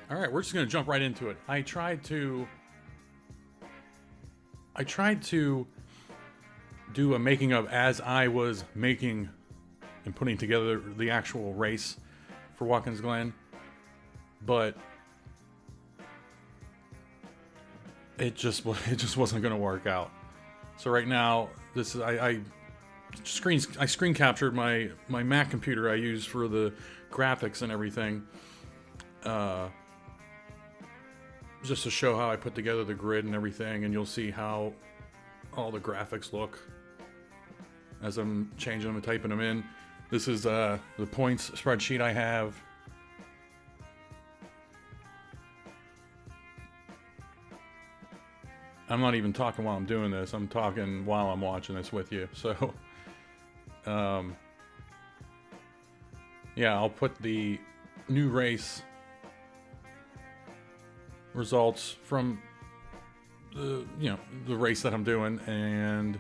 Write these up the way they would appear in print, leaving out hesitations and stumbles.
All right, we're just going to jump right into it. I tried to do a making of as I was making and putting together the actual race for Watkins Glen, but it just wasn't going to work out. So right now, this is I screen captured my Mac computer I use for the graphics and everything, just to show how I put together the grid and everything, and you'll see how all the graphics look as I'm changing them and typing them in. This is the points spreadsheet I have. I'm not even talking while I'm doing this. I'm talking while I'm watching this with you. So, yeah, I'll put the new race results from the race that I'm doing, and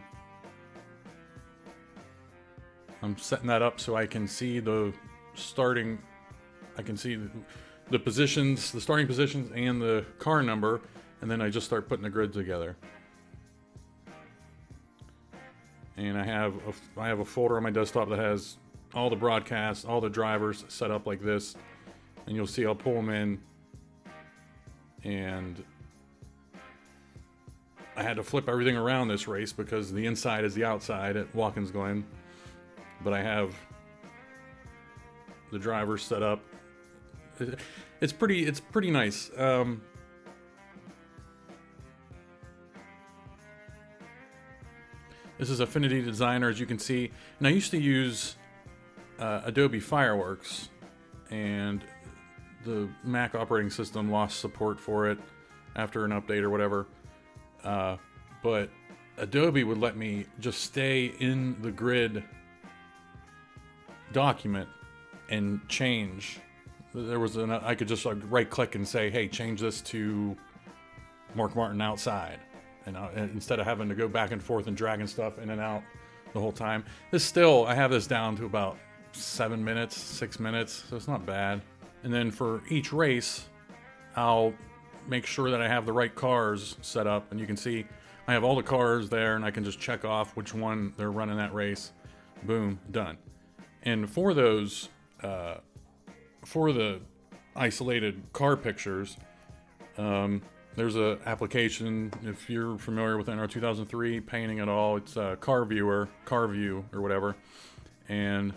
I'm setting that up so I can see the starting. I can see the positions, the starting positions, and the car number. And then I just start putting the grid together. And I have a folder on my desktop that has all the broadcasts, all the drivers set up like this. And you'll see I'll pull them in. And I had to flip everything around this race because the inside is the outside at Watkins Glen. But I have the drivers set up. It's pretty nice. This is Affinity Designer, as you can see. And I used to use Adobe Fireworks, and the Mac operating system lost support for it after an update or whatever. But Adobe would let me just stay in the grid document and change. There was I could just right click and say, hey, change this to Mark Martin outside. And instead of having to go back and forth and dragging stuff in and out the whole time. I have this down to about 7 minutes, 6 minutes, so it's not bad. And then for each race, I'll make sure that I have the right cars set up. And you can see I have all the cars there, and I can just check off which one they're running that race. Boom, done. And for those, for the isolated car pictures, there's an application, if you're familiar with NR2003 painting at all, it's a CarView or whatever. And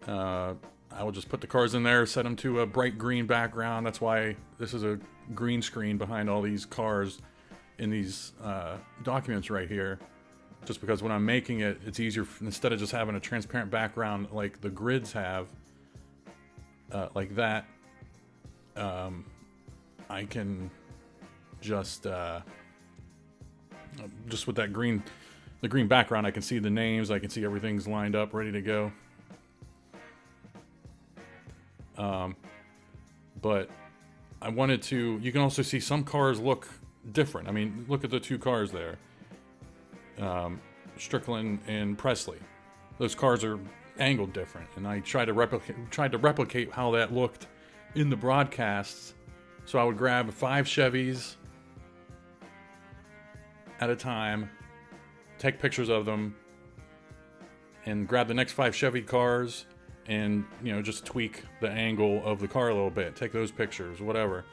I will just put the cars in there, set them to a bright green background. That's why this is a green screen behind all these cars in these documents right here. Just because when I'm making it, it's easier, instead of just having a transparent background like the grids have, like that, I can just with that green background, I can see the names, I can see everything's lined up, ready to go. But I wanted to, you can also see some cars look different. I mean, look at the two cars there. Strickland and Presley. Those cars are angled different, and I tried to replicate how that looked in the broadcasts. So I would grab 5 Chevys at a time, take pictures of them, and grab the next 5 Chevy cars and, just tweak the angle of the car a little bit, take those pictures, whatever.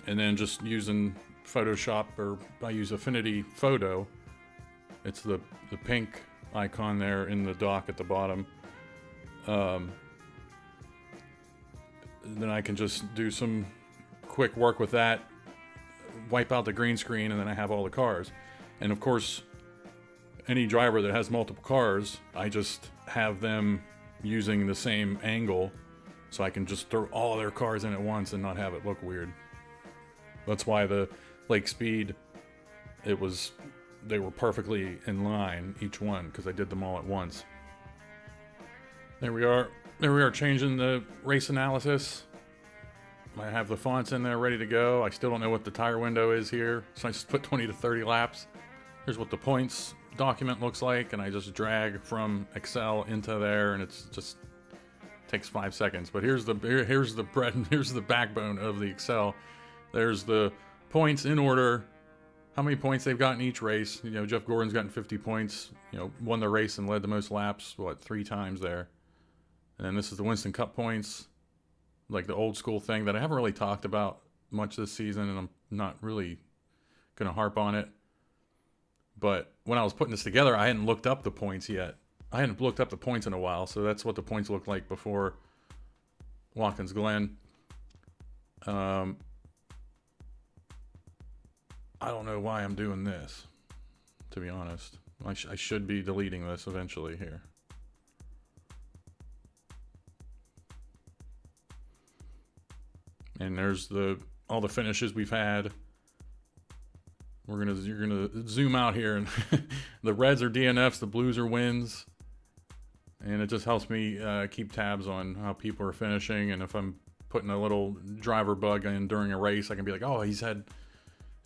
And then just using Photoshop, or I use Affinity Photo. It's the pink icon there in the dock at the bottom. Then I can just do some quick work with that, wipe out the green screen, and then I have all the cars. And of course, any driver that has multiple cars, I just have them using the same angle, so I can just throw all their cars in at once and not have it look weird. That's why the Lake Speed, they were perfectly in line, each one, because I did them all at once. There we are changing the race analysis. I have the fonts in there ready to go. I still don't know what the tire window is here, so I just put 20 to 30 laps. Here's what the points document looks like, and I just drag from Excel into there, and it's just Takes 5 seconds, but here's the bread, here's the backbone of the Excel. There's the points in order, how many points they've gotten each race. You know, Jeff Gordon's gotten 50 points. You know, won the race and led the most laps, 3 times there. And then this is the Winston Cup points, like the old school thing that I haven't really talked about much this season, and I'm not really gonna harp on it. But when I was putting this together, I hadn't looked up the points yet. I hadn't looked up the points in a while, so that's what the points looked like before Watkins Glen. I don't know why I'm doing this, to be honest. I should be deleting this eventually here. And there's all the finishes we've had. You're gonna zoom out here, and the reds are DNFs, the blues are wins. And it just helps me keep tabs on how people are finishing. And if I'm putting a little driver bug in during a race, I can be like, oh, he's had,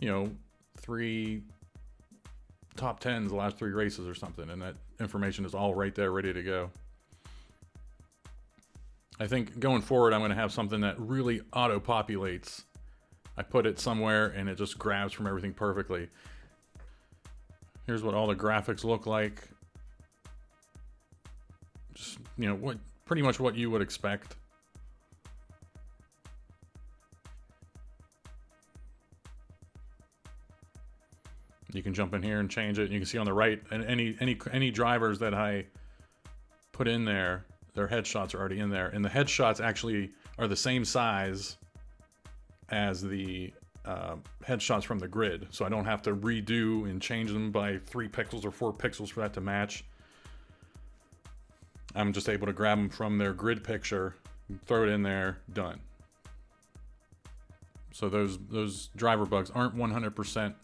3 top 10s the last 3 races or something. And that information is all right there, ready to go. I think going forward, I'm going to have something that really auto-populates. I put it somewhere, and it just grabs from everything perfectly. Here's what all the graphics look like. Just, pretty much what you would expect. You can jump in here and change it. You can see on the right, and any drivers that I put in there, their headshots are already in there, and the headshots actually are the same size as the headshots from the grid, so I don't have to redo and change them by 3 pixels or 4 pixels for that to match. I'm just able to grab them from their grid picture, throw it in there, done. So those driver bugs aren't 100%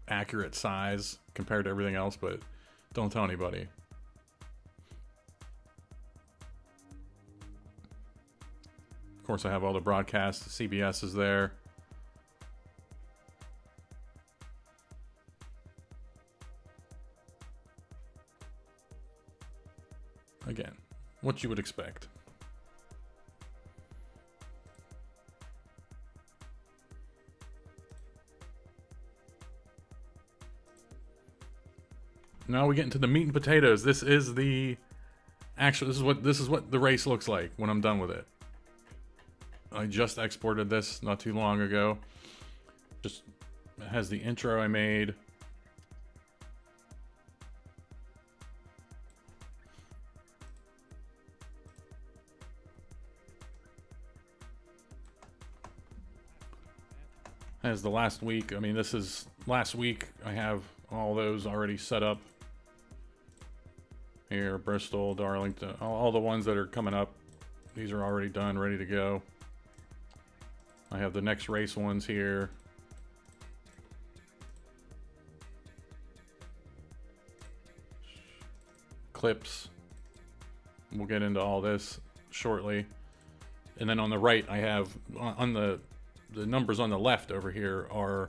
accurate size compared to everything else, but don't tell anybody. Of course, I have all the broadcasts. CBS is there. Again, what you would expect. Now we get into the meat and potatoes. This is what the race looks like when I'm done with it. I just exported this not too long ago. Just has the intro I made. Has the last week. I mean, this is last week. I have all those already set up. Here, Bristol, Darlington, all the ones that are coming up. These are already done, ready to go. I have the next race ones here. Clips. We'll get into all this shortly. And then on the right, I have on the numbers on the left over here are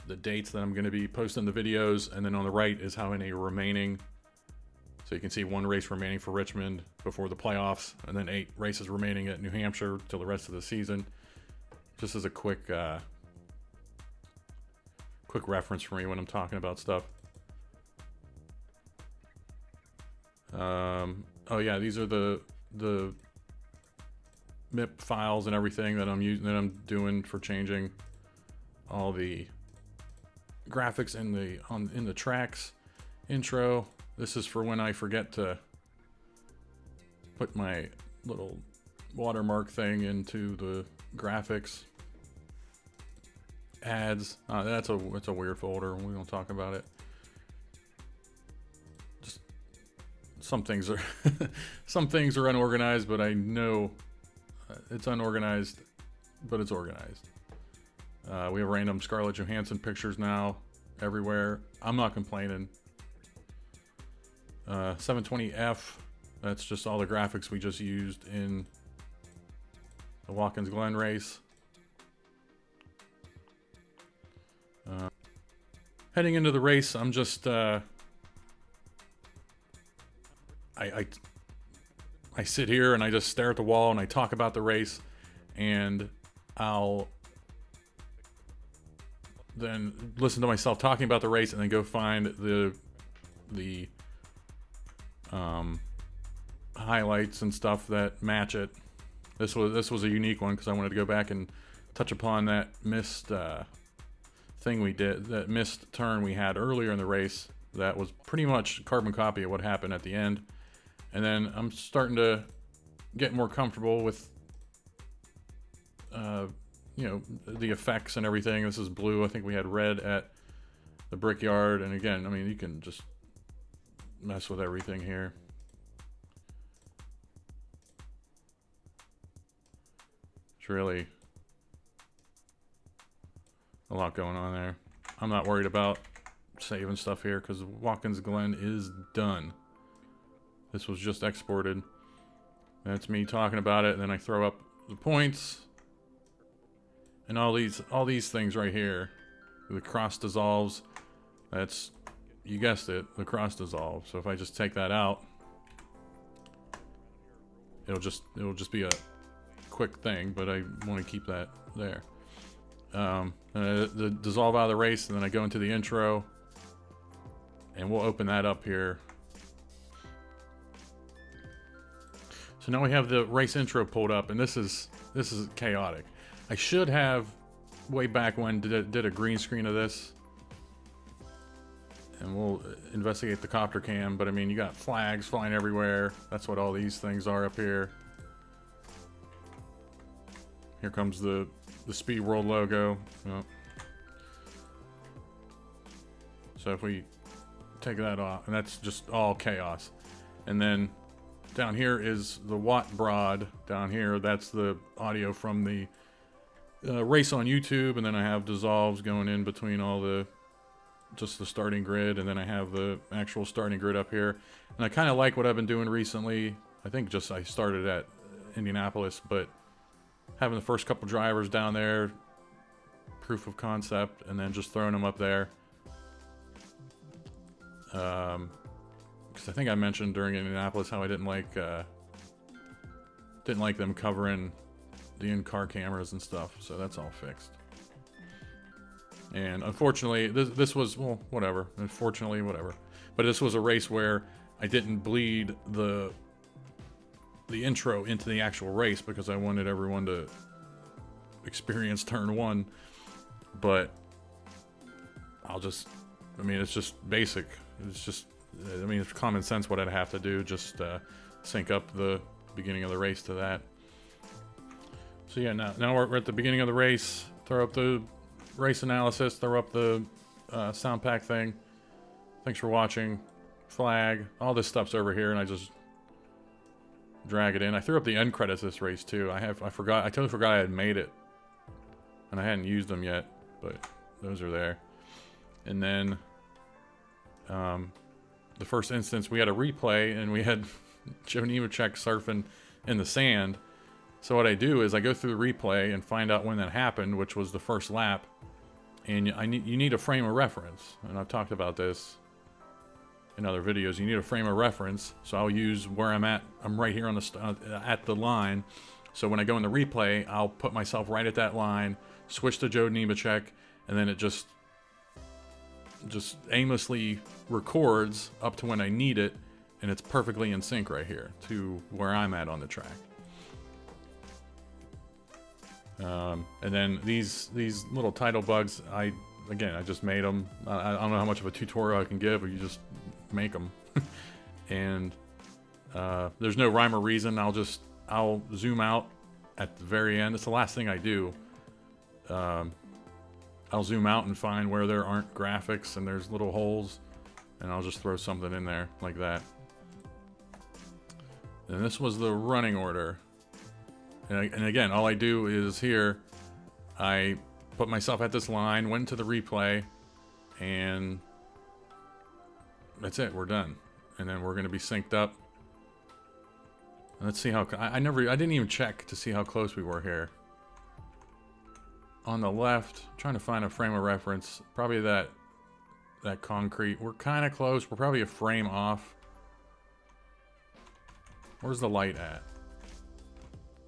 the dates that I'm going to be posting the videos, and then on the right is how many remaining. So you can see 1 race remaining for Richmond before the playoffs, and then 8 races remaining at New Hampshire till the rest of the season. Just as a quick reference for me when I'm talking about stuff. Oh yeah, these are the MIP files and everything that I'm doing for changing all the graphics in the tracks. Intro. This is for when I forget to put my little watermark thing into the graphics. Ads. That's a weird folder. We don't talk about it. Just some things are some things are unorganized, but I know it's unorganized, but it's organized. We have random Scarlett Johansson pictures now everywhere. I'm not complaining. 720F, that's just all the graphics we just used in the Watkins Glen race. Heading into the race, I'm just I I sit here and I just stare at the wall and I talk about the race, and I'll then listen to myself talking about the race and then go find the highlights and stuff that match it. This was a unique one because I wanted to go back and touch upon that missed thing we did, that missed turn we had earlier in the race. That was pretty much carbon copy of what happened at the end. And then I'm starting to get more comfortable with you know, the effects and everything. This is blue. I think we had red at the Brickyard. And again, I mean, you can just mess with everything here. It's really a lot going on there. I'm not worried about saving stuff here because Watkins Glen is done. This was just exported. That's me talking about it, and then I throw up the points and all these things right here. The cross dissolves. That's, you guessed it, the cross dissolve. So if I just take that out, it'll just be a quick thing, but I want to keep that there. The dissolve out of the race, and then I go into the intro, and we'll open that up here. So now we have the race intro pulled up, and this is chaotic. I should have, way back when, did a green screen of this, and we'll investigate the copter cam. But I mean, you got flags flying everywhere. That's what all these things are up here. Here comes the Speed World logo. Oh. So if we take that off, and that's just all chaos. And then down here is the Watt Broad. Down here, that's the audio from the race on YouTube, and then I have dissolves going in between all just the starting grid, and then I have the actual starting grid up here. And I kind of like what I've been doing recently. I think I started at Indianapolis, but having the first couple drivers down there, proof of concept, and then just throwing them up there. Because I think I mentioned during Indianapolis how I didn't like them covering the in-car cameras and stuff. So that's all fixed. And unfortunately, this was, well, whatever. Unfortunately, whatever. But this was a race where I didn't bleed the intro into the actual race because I wanted everyone to experience turn one. But I mean, it's just basic. It's just, I mean, it's common sense what I'd have to do. Just sync up the beginning of the race to that. So yeah, now we're at the beginning of the race. Throw up the race analysis. Throw up the sound pack thing. Thanks for watching. Flag. All this stuff's over here, and I just drag it in. I threw up the end credits this race too. I totally forgot I had made it, and I hadn't used them yet, but those are there. And then the first instance, we had a replay, and we had Joe Nemechek surfing in the sand. So what I do is I go through the replay and find out when that happened, which was the first lap. And you need a frame of reference, and I've talked about this in other videos. You need a frame of reference, so I'll use where I'm at. I'm right here on at the line. So when I go in the replay, I'll put myself right at that line, switch to Joe Nemechek, and then it just aimlessly records up to when I need it, and it's perfectly in sync right here to where I'm at on the track. And then these little title bugs, I just made them. I don't know how much of a tutorial I can give, but you just make them. And there's no rhyme or reason. I'll zoom out at the very end. It's the last thing I do. I'll zoom out and find where there aren't graphics and there's little holes, and I'll just throw something in there like that. And this was the running order. And again, all I do is here, I put myself at this line, went to the replay, and that's it. We're done. And then we're going to be synced up. And let's see how, I didn't even check to see how close we were here. On the left, trying to find a frame of reference, probably that concrete. We're kind of close. We're probably a frame off. Where's the light at?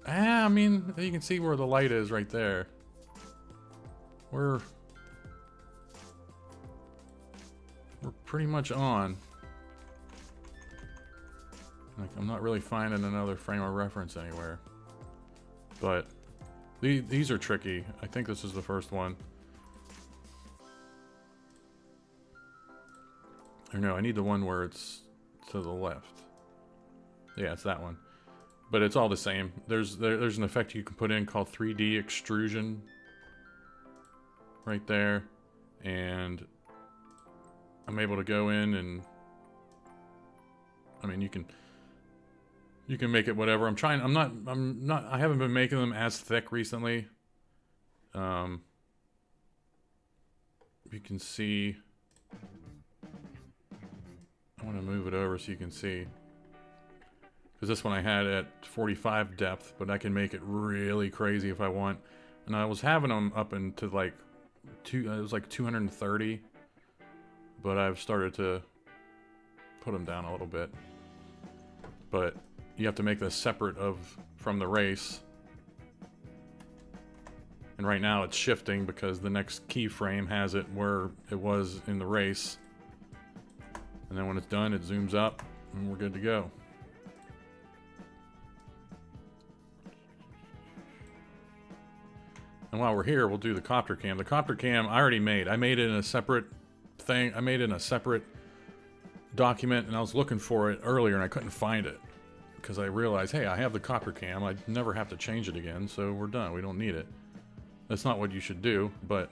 Ah, I mean, you can see where the light is right there. We're pretty much on. Like, I'm not really finding another frame of reference anywhere. But these are tricky. I think this is the first one. Or no, I need the one where it's to the left. Yeah, it's that one. But it's all the same. There's an effect you can put in called 3D extrusion. Right there. And I'm able to go in and... I mean, you can make it whatever. I haven't been making them as thick recently. You can see... I want to move it over so you can see. Because this one I had at 45 depth, but I can make it really crazy if I want. And I was having them up into like it was like 230, but I've started to put them down a little bit. But you have to make this separate from the race. And right now it's shifting because the next keyframe has it where it was in the race. And then when it's done, it zooms up and we're good to go. And while we're here, we'll do the copter cam. The copter cam I already made. I made it in a separate thing. I made it in a separate document, and I was looking for it earlier and I couldn't find it. Because I realized, hey, I have the copter cam. I never have to change it again, so we're done. We don't need it. That's not what you should do, but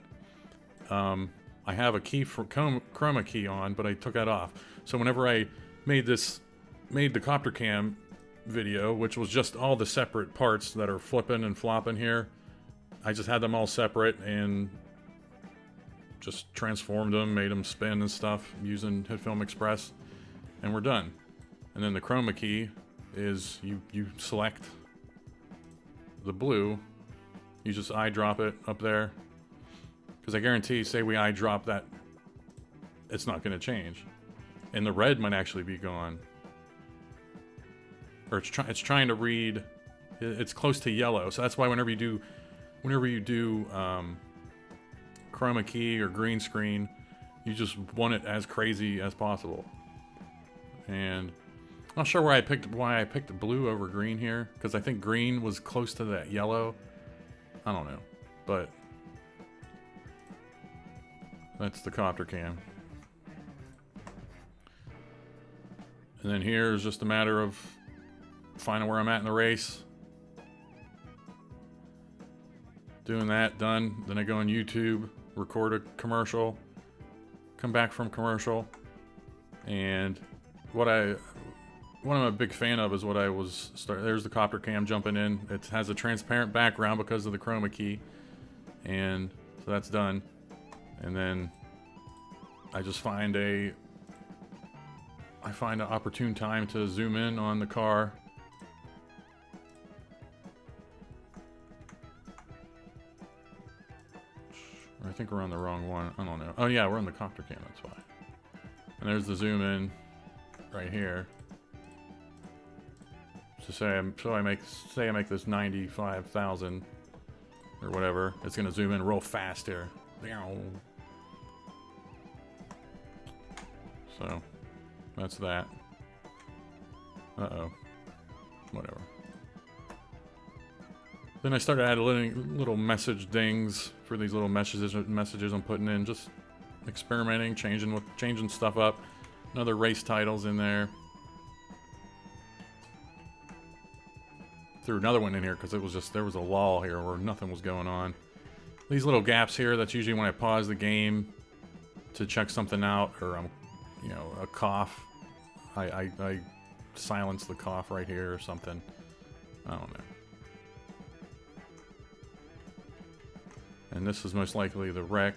I have a key for chroma key on, but I took that off. So whenever I made the copter cam video, which was just all the separate parts that are flipping and flopping here, I just had them all separate and just transformed them, made them spin and stuff using HitFilm Express, and we're done. And then the chroma key is you select the blue, you just eyedrop it up there, because I guarantee, say we eyedrop that, it's not going to change, and the red might actually be gone, or it's trying to read. It's close to yellow, so that's why whenever you do chroma key or green screen, you just want it as crazy as possible. And I'm not sure why I picked blue over green here, because I think green was close to that yellow. I don't know, but that's the copter cam. And then here is just a matter of finding where I'm at in the race. Doing that, done. Then I go on YouTube, record a commercial, come back from commercial, and what I'm a big fan of is what I was there's the copter cam jumping in. It has a transparent background because of the chroma key, and so that's done. And then I just find an opportune time to zoom in on the car. I think we're on the wrong one. I don't know. Oh yeah, we're on the copter cam, that's why. And there's the zoom in right here. So say I make this 95,000 or whatever. It's gonna zoom in real fast here. So that's that. Uh-oh. Whatever. Then I started adding little message dings for these little messages I'm putting in, just experimenting, changing stuff up. Another race titles in there. Threw another one in here because there was a lull here where nothing was going on. These little gaps here, that's usually when I pause the game to check something out, or a cough. I silence the cough right here or something. I don't know. And this is most likely the wreck.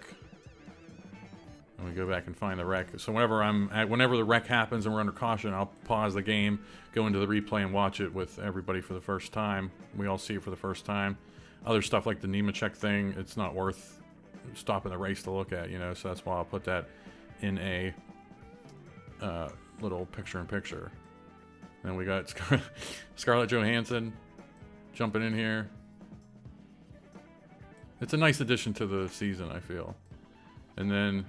And we go back and find the wreck. So whenever the wreck happens and we're under caution, I'll pause the game, go into the replay and watch it with everybody for the first time. We all see it for the first time. Other stuff like the Nemechek thing, it's not worth stopping the race to look at, so that's why I'll put that in a little picture-in-picture. And we got Scarlett Johansson jumping in here. It's a nice addition to the season, I feel. And then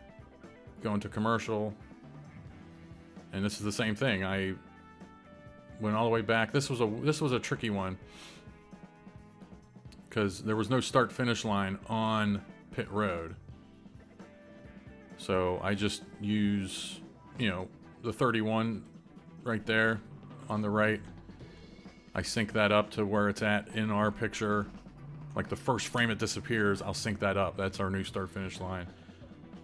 going to commercial. And this is the same thing. I went all the way back. This was a tricky one because there was no start-finish line on pit road. So I just use, you know, the 31 right there on the right. I sync that up to where it's at in our picture. Like the first frame it disappears, I'll sync that up. That's our new start-finish line.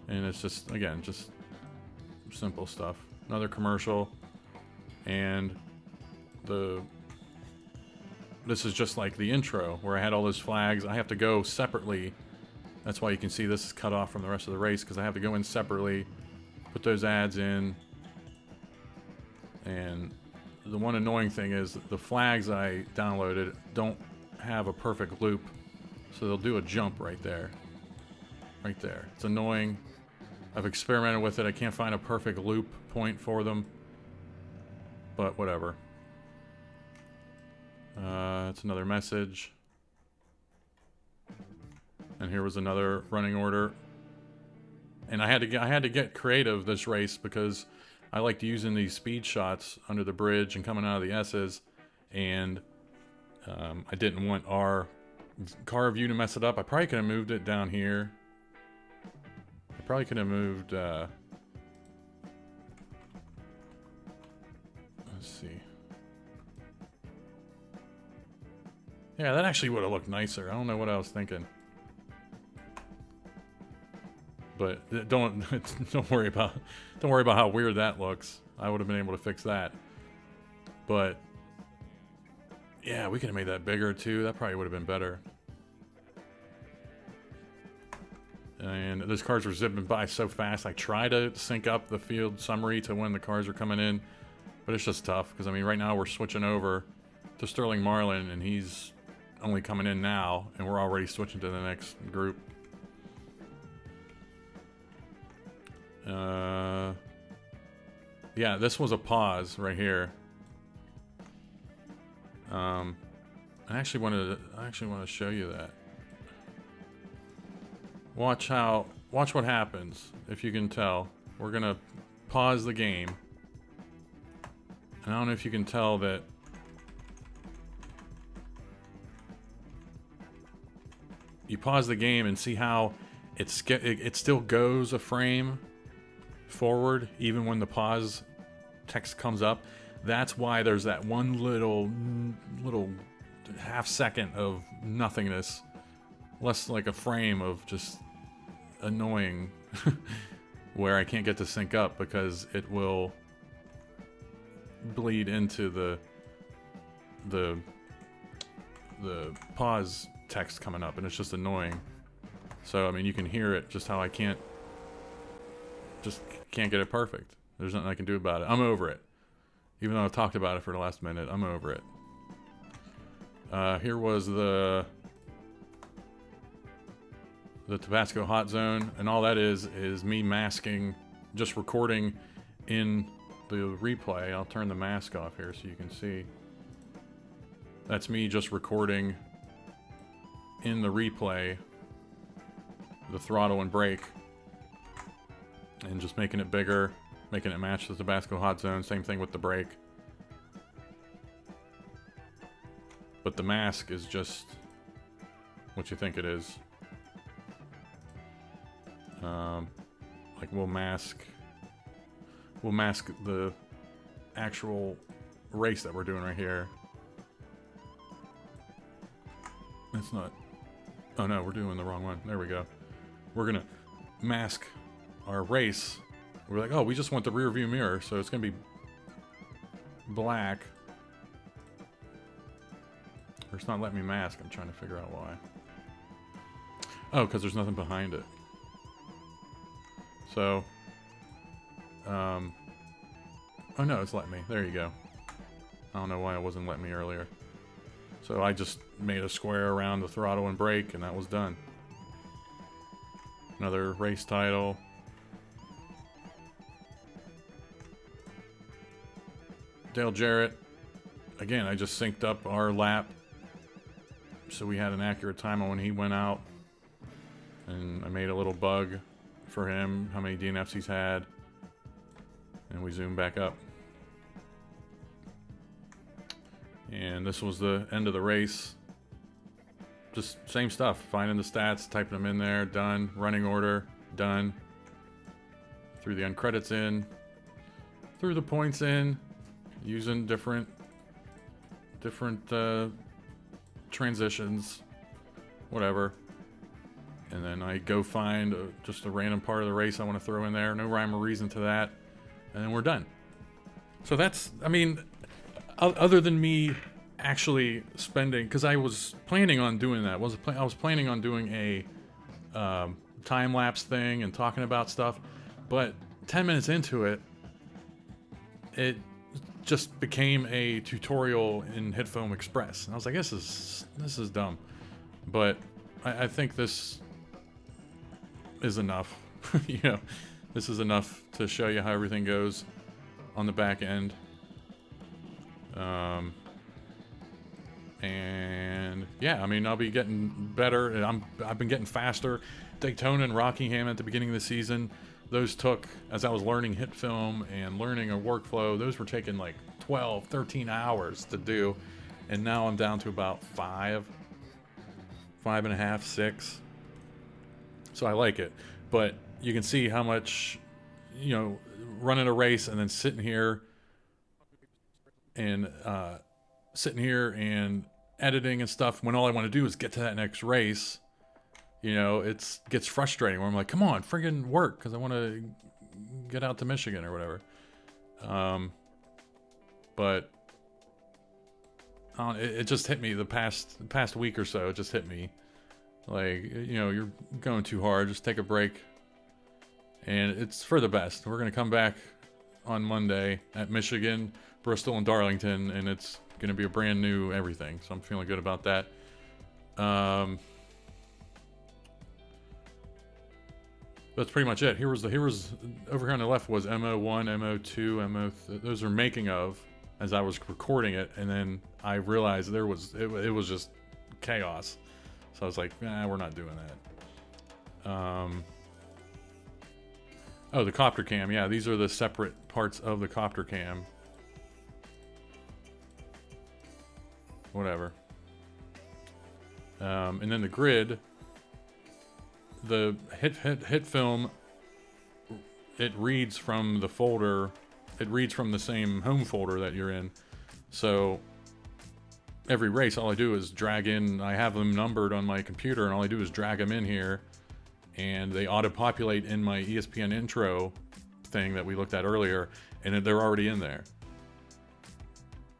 And it's just, again, just simple stuff. Another commercial. And this is just like the intro where I had all those flags. I have to go separately. That's why you can see this is cut off from the rest of the race, because I have to go in separately, put those ads in. And the one annoying thing is the flags I downloaded don't have a perfect loop, so they'll do a jump right there. Right there. It's annoying. I've experimented with it. I can't find a perfect loop point for them, but whatever. It's another message. And here was another running order. And I had to get creative this race because I liked using these speed shots under the bridge and coming out of the S's, and I didn't want our car view to mess it up. I probably could have moved it down here. I probably could have moved, let's see. Yeah, that actually would have looked nicer. I don't know what I was thinking. But don't worry about how weird that looks. I would have been able to fix that. But yeah, we could have made that bigger too. That probably would have been better. And those cars were zipping by so fast. I try to sync up the field summary to when the cars are coming in, but it's just tough because I mean, right now we're switching over to Sterling Marlin, and he's only coming in now, and we're already switching to the next group. Yeah, this was a pause right here. I actually want to show you that. Watch what happens. If you can tell, we're gonna pause the game. And I don't know if you can tell that you pause the game and see how it still goes a frame forward even when the pause text comes up. That's why there's that one little half second of nothingness, less like a frame of just annoying where I can't get to sync up because it will bleed into the pause text coming up, and it's just annoying. So I mean, you can hear it, just how I can't get it perfect. There's nothing I can do about it. I'm over it. Even though I've talked about it for the last minute, I'm over it. Here was the Tabasco Hot Zone, and all that is me masking, just recording in the replay. I'll turn the mask off here so you can see. That's me just recording in the replay, the throttle and brake, and just making it bigger, making it match the Tabasco Hot Zone. Same thing with the brake. But the mask is just what you think it is. Like we'll mask the actual race that we're doing right here. It's not. Oh no, we're doing the wrong one. There we go. We're gonna mask our race. We're like, oh, we just want the rear view mirror, so it's gonna be black. Or it's not letting me mask. I'm trying to figure out why. Oh, because there's nothing behind it. So, oh no, it's letting me. There you go. I don't know why it wasn't letting me earlier. So I just made a square around the throttle and brake, and that was done. Another race title. Dale Jarrett again, I just synced up our lap so we had an accurate time on when he went out. And I made a little bug for him, how many DNFs he's had. And we zoom back up. And this was the end of the race. Just same stuff, finding the stats, typing them in there, done. Running order, done. Threw the uncredits in. Threw the points in. Using different transitions. Whatever. And then I go find just a random part of the race I want to throw in there. No rhyme or reason to that. And then we're done. So that's, I mean, other than me actually spending, because I was planning on doing that. I was planning on doing a time-lapse thing and talking about stuff. But 10 minutes into it, it just became a tutorial in HitFilm Express. And I was like, this is dumb. But I think this is enough. You know, this is enough to show you how everything goes on the back end. And yeah, I mean, I'll be getting better, and I've been getting faster. Daytona and Rockingham at the beginning of the season, those took, as I was learning HitFilm and learning a workflow, those were taking like 12, 13 hours to do. And now I'm down to about 5.5, 6. So I like it. But you can see how much, you know, running a race and then sitting here and editing and stuff when all I want to do is get to that next race. You know, it gets frustrating where I'm like, come on, friggin' work, because I want to get out to Michigan or whatever. But it just hit me the past week or so. It just hit me. Like, you know, you're going too hard. Just take a break. And it's for the best. We're going to come back on Monday at Michigan, Bristol, and Darlington, and it's going to be a brand new everything. So I'm feeling good about that. That's pretty much it. Here was over here on the left was MO1, MO2, those are making of as I was recording it, and then I realized it was just chaos. So I was like, nah, we're not doing that. Oh, the copter cam. Yeah, these are the separate parts of the copter cam. Whatever. And then the grid, the HitFilm, it reads from the folder, it reads from the same home folder that you're in. So every race, all I do is drag in, I have them numbered on my computer, and all I do is drag them in here, and they auto-populate in my ESPN intro thing that we looked at earlier, and they're already in there.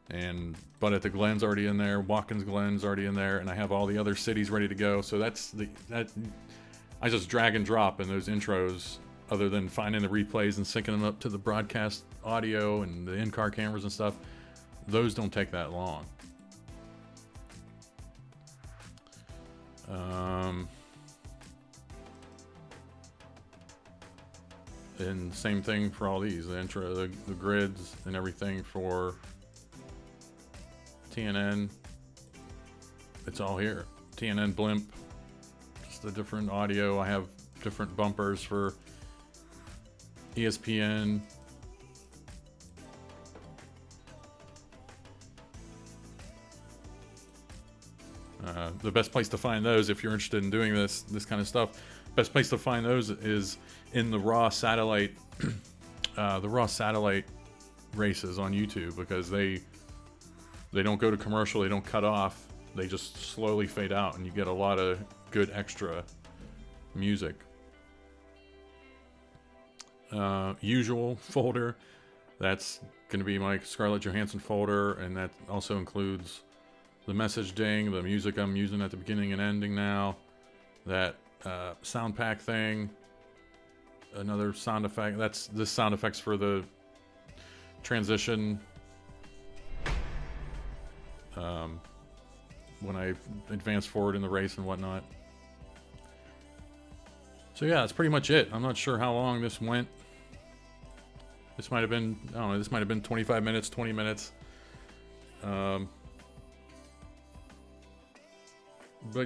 And But at the Glen's already in there, Watkins Glen's already in there, and I have all the other cities ready to go. So I just drag and drop in those intros, other than finding the replays and syncing them up to the broadcast audio and the in-car cameras and stuff. Those don't take that long. And same thing for all these, the intro, the grids and everything for TNN. It's all here. TNN blimp, just the different audio. I have different bumpers for ESPN. The best place to find those, if you're interested in doing this kind of stuff, best place to find those is in the raw satellite, races on YouTube, because they don't go to commercial, they don't cut off, they just slowly fade out, and you get a lot of good extra music. Usual folder, that's going to be my Scarlett Johansson folder, and that also includes the message ding, the music I'm using at the beginning and ending now, that sound pack thing, another sound effect, that's this sound effects for the transition, when I advance forward in the race and whatnot. So yeah, that's pretty much it. I'm not sure how long this went. This might have been, I don't know, this might have been 25 minutes, 20 minutes. But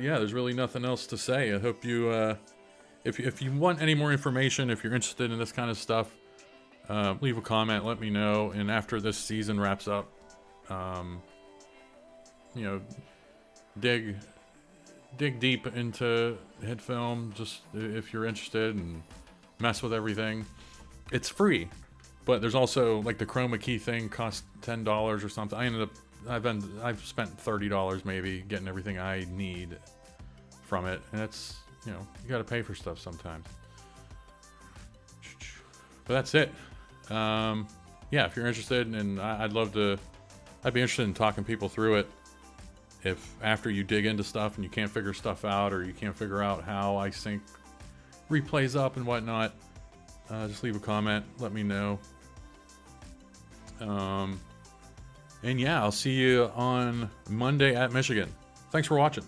yeah, there's really nothing else to say. I hope you, if you want any more information, if you're interested in this kind of stuff, leave a comment, let me know. And after this season wraps up, you know, dig deep into HitFilm, just if you're interested, and mess with everything. It's free, but there's also like the chroma key thing costs $10 or something. I've spent $30 maybe getting everything I need from it, and it's, you know, you got to pay for stuff sometimes. But that's it. Yeah, if you're interested, and I'd be interested in talking people through it. If after you dig into stuff and you can't figure stuff out, or you can't figure out how I sync replays up and whatnot, just leave a comment, let me know. And yeah, I'll see you on Monday at Michigan. Thanks for watching.